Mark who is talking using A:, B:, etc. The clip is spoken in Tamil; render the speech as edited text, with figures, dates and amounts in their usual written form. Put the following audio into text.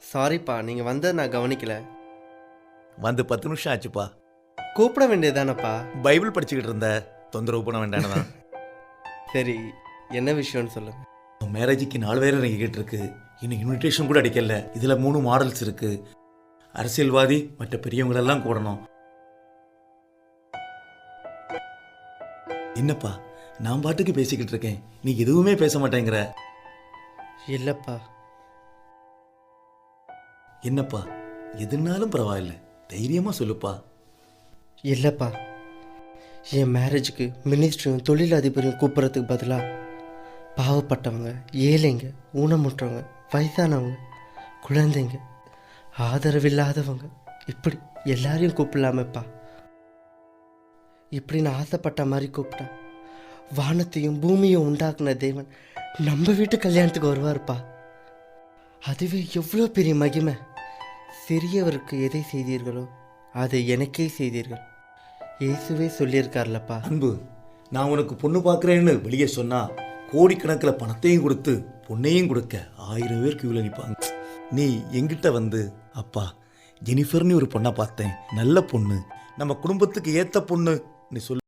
A: சாரிப்பா, நீங்கள் வந்ததை நான் கவனிக்கல.
B: வந்து 10 நிமிஷம் ஆச்சுப்பா.
A: கூப்பிட வேண்டியதானப்பா.
B: பைபிள் படிச்சுக்கிட்டு இருந்த, தொந்தரவு பண்ண வேண்டானதான்.
A: சரி, என்ன விஷயம்னு சொல்லுங்க.
B: மேரேஜுக்கு 4 பேர் இறங்கிக்கிட்டு இருக்கு. இன்னும் இன்விடேஷன் கூட அடிக்கல. இதில் 3 மாடல்ஸ் இருக்கு. அரசியல்வாதி மற்ற பெரியவங்களெல்லாம் கூடணும். என்னப்பா நான் பாட்டுக்கு பேசிக்கிட்டு இருக்கேன், நீ எதுவுமே பேச மாட்டேங்கிற.
A: இல்லைப்பா.
B: என்னப்பா எதுனாலும் பரவாயில்ல, தைரியமா சொல்லுப்பா.
A: இல்லைப்பா, என் மேரேஜுக்கு மினிஸ்டரும் தொழிலதிபரையும் கூப்பிட்றதுக்கு பதிலாக பாவப்பட்டவங்க, ஏழைங்க, ஊனமுற்றவங்க, வயசானவங்க, குழந்தைங்க, ஆதரவில்லாதவங்க, இப்படி எல்லாரையும் கூப்பிடலாமேப்பா. இப்படி நான் ஆசைப்பட்ட மாதிரி கூப்பிட்டேன், வானத்தையும் பூமியும் உண்டாக்குன தேவன் நம்ம வீட்டு கல்யாணத்துக்கு வருவார்ப்பா. அதுவே எவ்வளோ பெரிய மகிமை. சிறியவருக்கு எதை செய்தீர்களோ அதை எனக்கே செய்தீர்கள். இயேசுவே சொல்லியிருக்கார்லப்பா.
B: அன்பு, நான் உனக்கு பொண்ணு பார்க்குறேன்னு வெளியே சொன்னா கோடிக்கணக்கில் பணத்தையும் கொடுத்து பொண்ணையும் கொடுக்க 1000 பேர் கியூல நிற்பாங்க. நீ எங்கிட்ட வந்து, அப்பா ஜெனிஃபர்னு ஒரு பொண்ணை பார்த்தேன், நல்ல பொண்ணு, நம்ம குடும்பத்துக்கு ஏற்ற பொண்ணு நீ சொல்லு.